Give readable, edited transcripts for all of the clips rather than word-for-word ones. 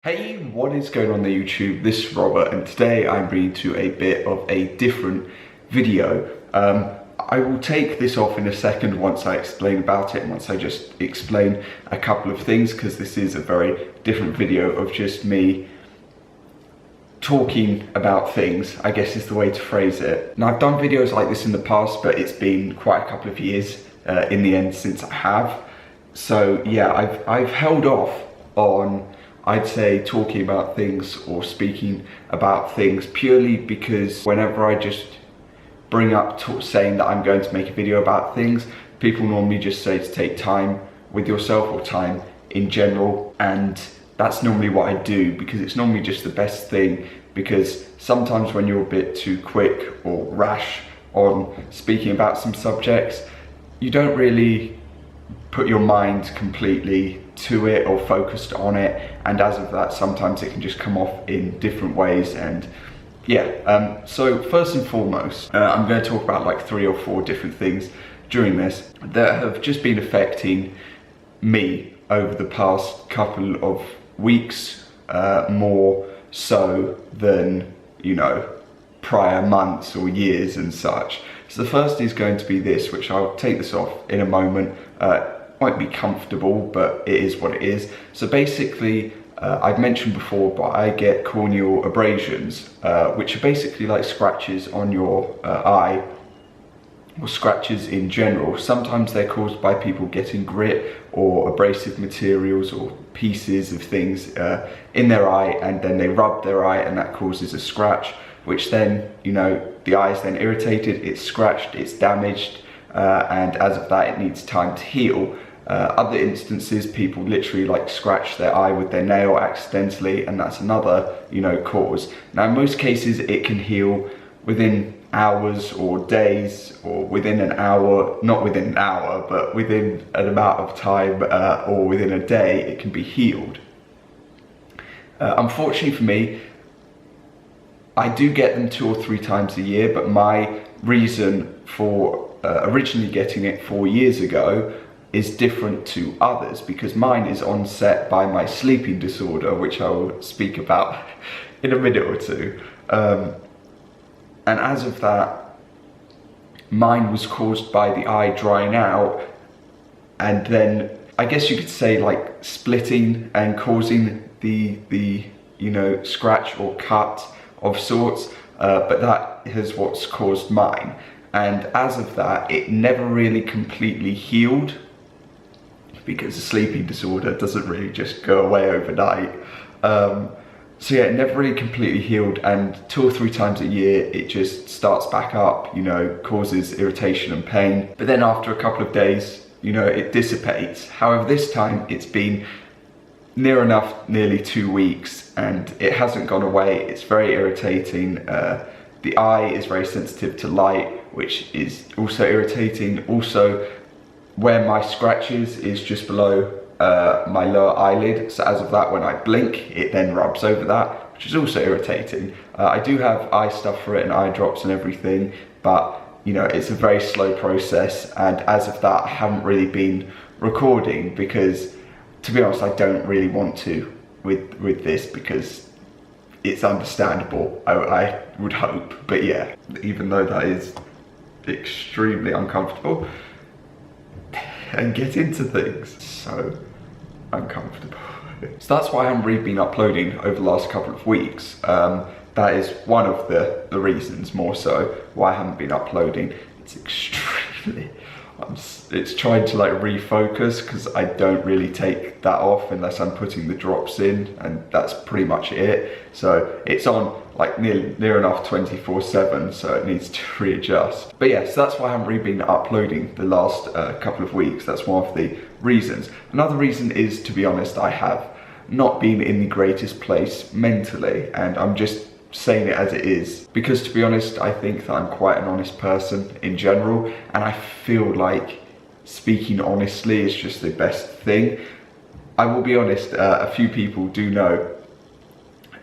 Hey, what is going on the YouTube? This is Robert and today I'm bringing to a bit of a different video. I will take this off in a second once I explain about it and once I just explain a couple of things, because this is a very different video of just me talking about things, I guess is the way to phrase it. Now, I've done videos like this in the past, but it's been quite a couple of years in the end since I have. So yeah, I've held off on, I'd say, talking about things or speaking about things purely because whenever I just bring up saying that I'm going to make a video about things, people normally just say to take time with yourself or time in general, and that's normally what I do because it's normally just the best thing, because sometimes when you're a bit too quick or rash on speaking about some subjects, you don't really put your mind completely to it or focused on it, and as of that sometimes it can just come off in different ways. And yeah, so first and foremost, I'm going to talk about like 3 or 4 different things during this that have just been affecting me over the past couple of weeks, more so than, you know, prior months or years and such. So the first is going to be this, which I'll take this off in a moment. Won't be comfortable, but it is what it is. So basically, I've mentioned before, but I get corneal abrasions, which are basically like scratches on your eye, or scratches in general. Sometimes they're caused by people getting grit or abrasive materials or pieces of things in their eye, and then they rub their eye and that causes a scratch, which then, you know, the eye is then irritated, it's scratched, it's damaged, and as of that it needs time to heal. Other instances, people literally like scratch their eye with their nail accidentally, and that's another, you know, cause. Now in most cases it can heal within hours or days, or within an hour, not within an hour, but within an amount of time, or within a day it can be healed. Unfortunately for me, I do get them 2 or 3 times a year, but my reason for originally getting it 4 years ago is different to others, because mine is onset by my sleeping disorder, which I will speak about in a minute or two. And as of that, mine was caused by the eye drying out, and then I guess you could say like splitting and causing the you know, scratch or cut of sorts, but that is what's caused mine. And as of that, it never really completely healed, because a sleeping disorder doesn't really just go away overnight. So yeah, it never really completely healed, and 2 or 3 times a year it just starts back up, you know, causes irritation and pain. But then after a couple of days, you know, it dissipates. However, this time it's been near enough nearly 2 weeks and it hasn't gone away. It's very irritating. The eye is very sensitive to light, which is also irritating. Also, where my scratches is just below my lower eyelid, so as of that, when I blink, it then rubs over that, which is also irritating. I do have eye stuff for it and eye drops and everything, but you know, it's a very slow process, and as of that, I haven't really been recording because, to be honest, I don't really want to with this, because it's understandable, I would hope. But yeah, even though that is extremely uncomfortable, and get into things so uncomfortable. So that's why I haven't really been uploading over the last couple of weeks. That is one of the reasons, more so, why I haven't been uploading. It's extremely, it's trying to like refocus, because I don't really take that off unless I'm putting the drops in, and that's pretty much it. So it's on like near enough 24/7, so it needs to readjust. But yeah, so that's why I haven't really been uploading the last couple of weeks. That's one of the reasons. Another reason is, to be honest, I have not been in the greatest place mentally, and I'm just saying it as it is, because to be honest, I think that I'm quite an honest person in general, and I feel like speaking honestly is just the best thing. I will be honest, a few people do know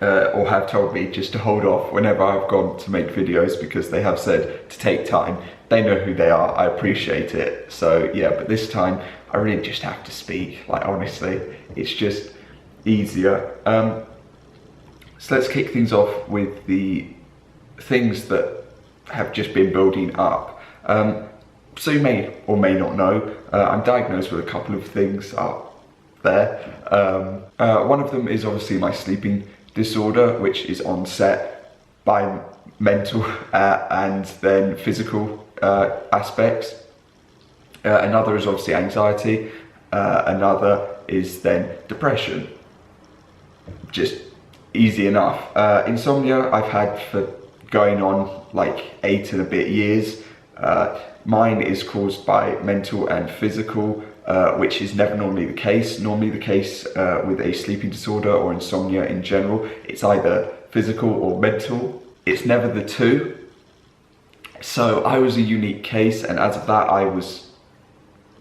or have told me just to hold off whenever I've gone to make videos, because they have said to take time. They know who they are, I appreciate it. So yeah, but this time I really just have to speak, like honestly. It's just, easier. So let's kick things off with the things that have just been building up. So you may or may not know, I'm diagnosed with a couple of things up there. One of them is obviously my sleeping disorder, which is onset by mental and then physical aspects. Another is obviously anxiety. Another is then depression. Just easy enough. Insomnia I've had for going on like 8 and a bit years. Mine is caused by mental and physical, which is never normally the case. Normally the case with a sleeping disorder or insomnia in general, it's either physical or mental. It's never the two. So I was a unique case, and as of that I was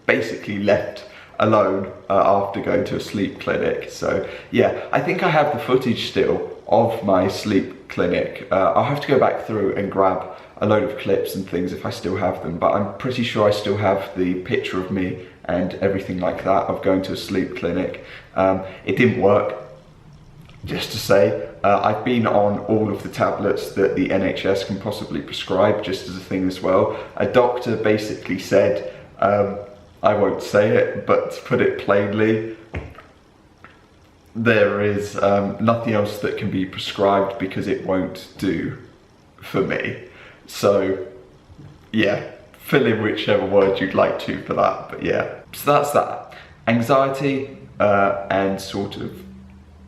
basically left alone after going to a sleep clinic. So yeah, I think I have the footage still of my sleep clinic. I'll have to go back through and grab a load of clips and things if I still have them, but I'm pretty sure I still have the picture of me and everything like that of going to a sleep clinic. It didn't work, just to say. I've been on all of the tablets that the NHS can possibly prescribe, just as a thing as well. A doctor basically said, I won't say it, but to put it plainly, there is nothing else that can be prescribed because it won't do for me. So yeah, fill in whichever word you'd like to for that, but yeah. So that's that. Anxiety and sort of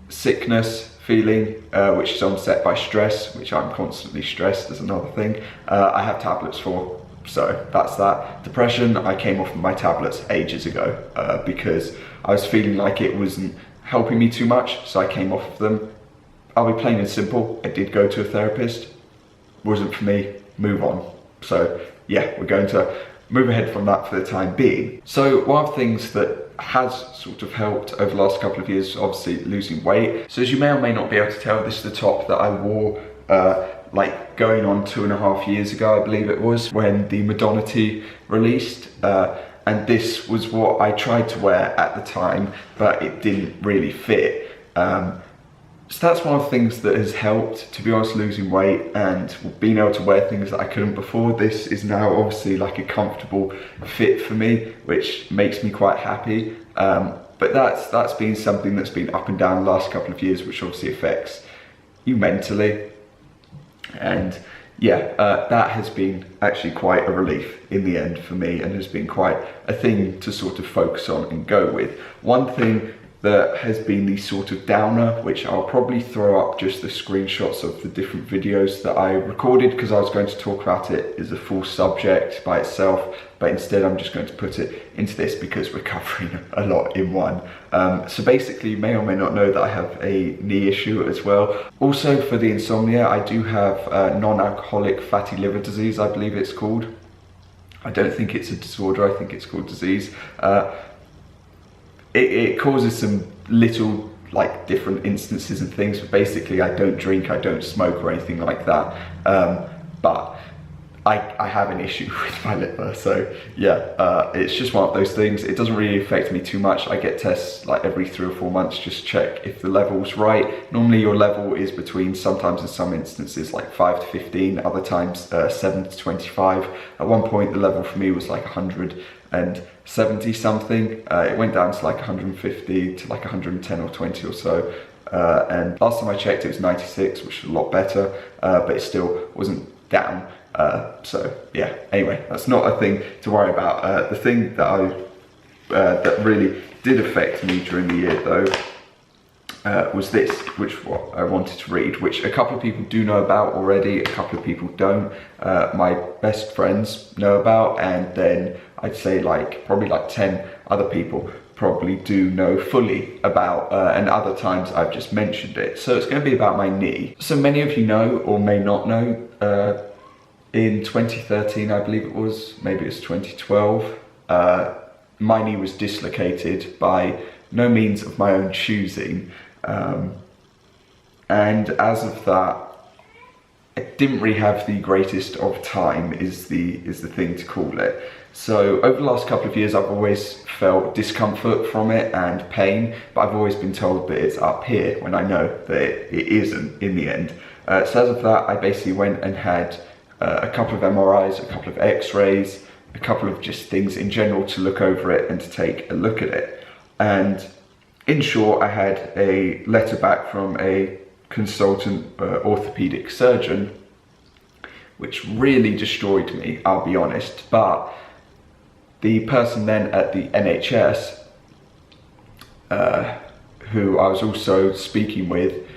sickness feeling, which is onset by stress, which I'm constantly stressed is another thing. I have tablets for. So that's that. Depression, I came off of my tablets ages ago because I was feeling like it wasn't helping me too much, so I came off of them. I'll be plain and simple, I did go to a therapist, wasn't for me, move on. So yeah, we're going to move ahead from that for the time being. So one of the things that has sort of helped over the last couple of years is obviously losing weight. So as you may or may not be able to tell, this is the top that I wore like going on 2.5 years ago, I believe it was, when the Madonna released. And this was what I tried to wear at the time, but it didn't really fit. So that's one of the things that has helped, to be honest, losing weight and being able to wear things that I couldn't before. This is now obviously like a comfortable fit for me, which makes me quite happy. But that's been something that's been up and down the last couple of years, which obviously affects you mentally. And yeah, that has been actually quite a relief in the end for me, and has been quite a thing to sort of focus on and go with. One thing that has been the sort of downer, which I'll probably throw up just the screenshots of the different videos that I recorded, because I was going to talk about it as a full subject by itself, but instead I'm just going to put it into this because we're covering a lot in one. So basically, you may or may not know that I have a knee issue as well. Also for the insomnia, I do have non-alcoholic fatty liver disease, I believe it's called. I don't think it's a disorder, I think it's called disease. It causes some little like different instances and things, but basically I don't drink, I don't smoke or anything like that, but I have an issue with my liver. So yeah, it's just one of those things. It doesn't really affect me too much. I get tests like every 3 or 4 months, just check if the level's right. Normally your level is between, sometimes in some instances, like 5 to 15, other times 7 to 25. At one point the level for me was like 170 something. It went down to like 150 to like 110 or 20 or so. And last time I checked it was 96, which is a lot better, but it still wasn't down. So yeah, anyway, that's not a thing to worry about. The thing that that really did affect me during the year though, was this, which what I wanted to read, which a couple of people do know about already, a couple of people don't. My best friends know about, and then I'd say like probably like 10 other people probably do know fully about, and other times I've just mentioned it. So it's going to be about my knee. So many of you know or may not know, in 2013, I believe it was, maybe it was 2012, my knee was dislocated by no means of my own choosing. And as of that, I didn't really have the greatest of time is the thing to call it. So over the last couple of years, I've always felt discomfort from it and pain, but I've always been told that it's up here when I know that it isn't in the end. So as of that, I basically went and had a couple of MRIs, a couple of X-rays, a couple of just things in general to look over it and to take a look at it. And in short, I had a letter back from a consultant orthopedic surgeon, which really destroyed me, I'll be honest. But the person then at the NHS, who I was also speaking with,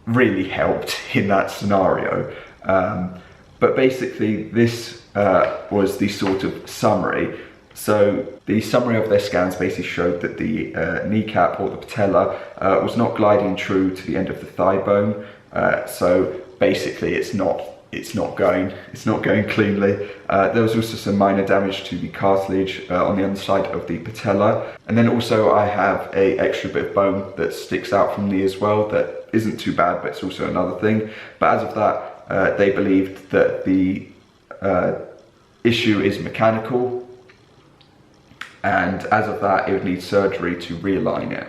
really helped in that scenario. But basically this was the sort of summary. So the summary of their scans basically showed that the kneecap or the patella was not gliding true to the end of the thigh bone. So basically it's not going cleanly. There was also some minor damage to the cartilage on the underside of the patella. And then also I have a extra bit of bone that sticks out from the knee as well that isn't too bad, but it's also another thing. But as of that, they believed that the issue is mechanical, and as of that, it would need surgery to realign it.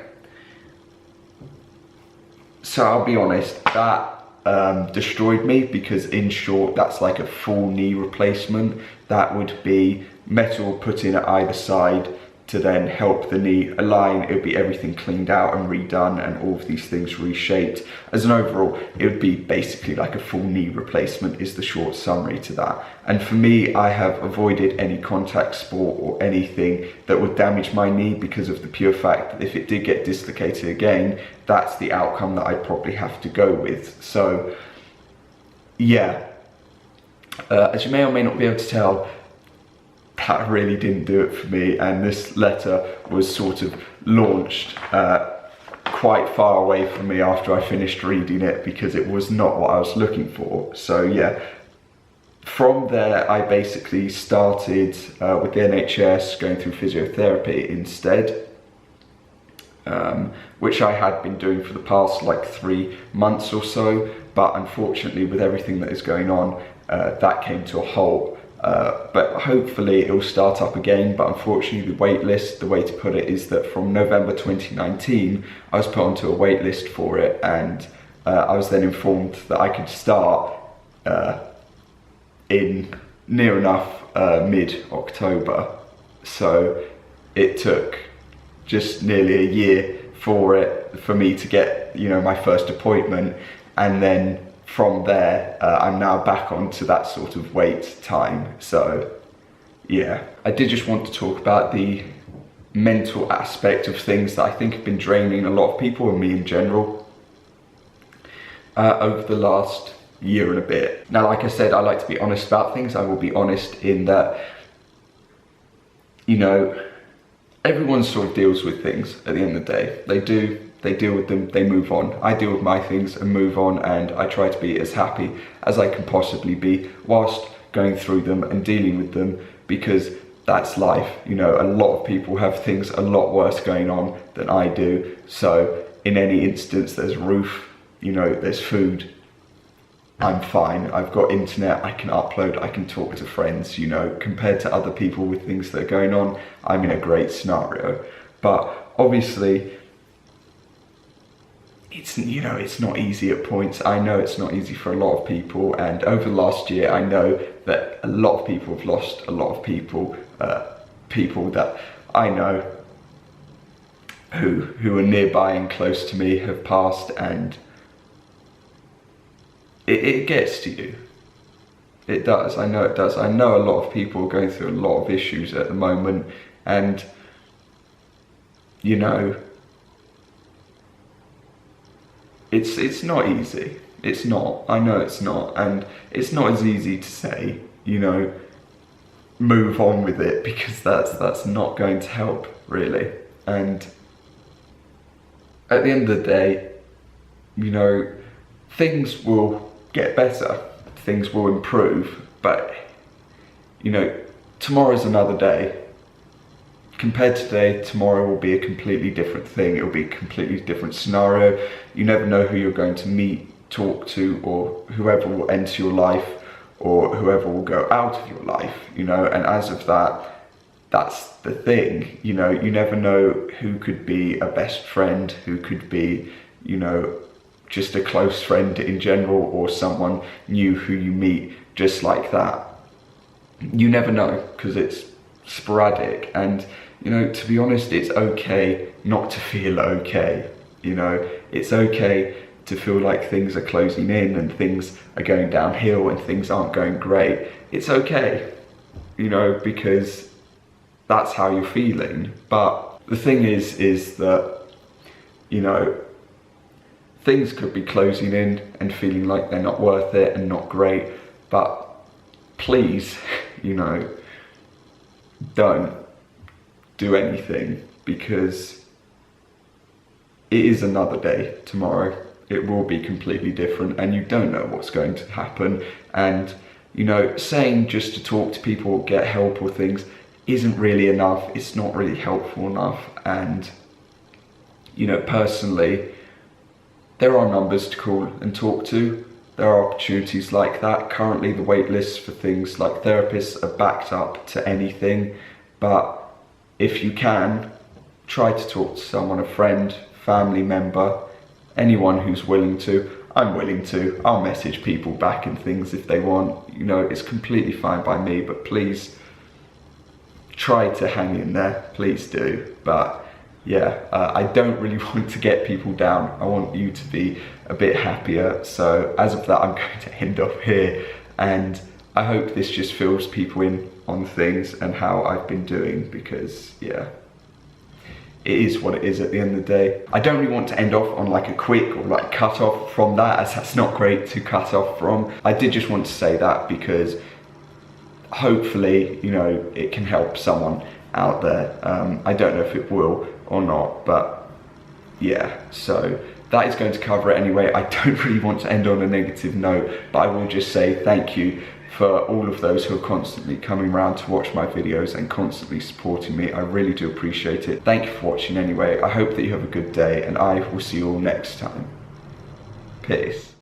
So I'll be honest, that destroyed me, because in short, that's like a full knee replacement. That would be metal put in at either side to then help the knee align. It would be everything cleaned out and redone and all of these things reshaped. As an overall, it would be basically like a full knee replacement is the short summary to that. And for me, I have avoided any contact sport or anything that would damage my knee, because of the pure fact that if it did get dislocated again, that's the outcome that I'd probably have to go with. So yeah, as you may or may not be able to tell, that really didn't do it for me, and this letter was sort of launched quite far away from me after I finished reading it, because it was not what I was looking for. So yeah, from there I basically started with the NHS going through physiotherapy instead, which I had been doing for the past like 3 months or so, but unfortunately with everything that is going on, that came to a halt. But hopefully it will start up again. But unfortunately the wait list, the way to put it is that from November 2019 I was put onto a wait list for it, and I was then informed that I could start in near enough mid-October. So it took just nearly a year for me to get, you know, my first appointment, and then from there, I'm now back onto that sort of wait time. So yeah, I did just want to talk about the mental aspect of things that I think have been draining a lot of people, and me in general, over the last year and a bit. Now, like I said, I like to be honest about things. I will be honest in that, you know, everyone sort of deals with things at the end of the day. They deal with them, they move on. I deal with my things and move on, and I try to be as happy as I can possibly be whilst going through them and dealing with them, because that's life. You know, a lot of people have things a lot worse going on than I do. So in any instance, there's a roof, you know, there's food, I'm fine. I've got internet, I can upload, I can talk to friends, you know. Compared to other people with things that are going on, I'm in a great scenario. But obviously, it's, you know, it's not easy at points. I know it's not easy for a lot of people, and over the last year I know that a lot of people have lost a lot of people, people that I know who are nearby and close to me have passed, and it gets to you. It does, I know it does. I know a lot of people are going through a lot of issues at the moment, and you know, it's not easy. It's not. I know it's not. And it's not as easy to say, you know, move on with it, because that's not going to help, really. And at the end of the day, you know, things will get better. Things will improve. But, you know, tomorrow's another day. Compared to today, tomorrow will be a completely different thing. It will be a completely different scenario. You never know who you're going to meet talk to, or whoever will enter your life, or whoever will go out of your life, you know. And as of that, that's the thing, you know, you never know who could be a best friend, who could be, you know, just a close friend in general, or someone new who you meet just like that. You never know, because it's sporadic. And, you know, to be honest, it's okay not to feel okay, you know. It's okay to feel like things are closing in and things are going downhill and things aren't going great. It's okay, you know, because that's how you're feeling. But the thing is that, you know, things could be closing in and feeling like they're not worth it and not great, but please, you know, don't do anything, because it is another day tomorrow. It will be completely different, and you don't know what's going to happen. And, you know, saying just to talk to people, get help or things, isn't really enough. It's not really helpful enough. And, you know, personally, there are numbers to call and talk to. There are opportunities like that. Currently, the wait lists for things like therapists are backed up to anything. But if you can, try to talk to someone, a friend, family member, anyone who's willing to. I'm willing to. I'll message people back and things if they want. You know, it's completely fine by me, but please try to hang in there. Please do. But yeah, I don't really want to get people down. I want you to be a bit happier. So as of that, I'm going to end off here. And I hope this just fills people in on things and how I've been doing, because yeah, it is what it is at the end of the day. I don't really want to end off on like a quick or like cut off from that, as that's not great to cut off from. I did just want to say that because hopefully, you know, it can help someone out there. I don't know if it will or not, but yeah, so that is going to cover it anyway. I don't really want to end on a negative note, but I will just say thank you for all of those who are constantly coming around to watch my videos and constantly supporting me. I really do appreciate it. Thank you for watching anyway. I hope that you have a good day, and I will see you all next time. Peace.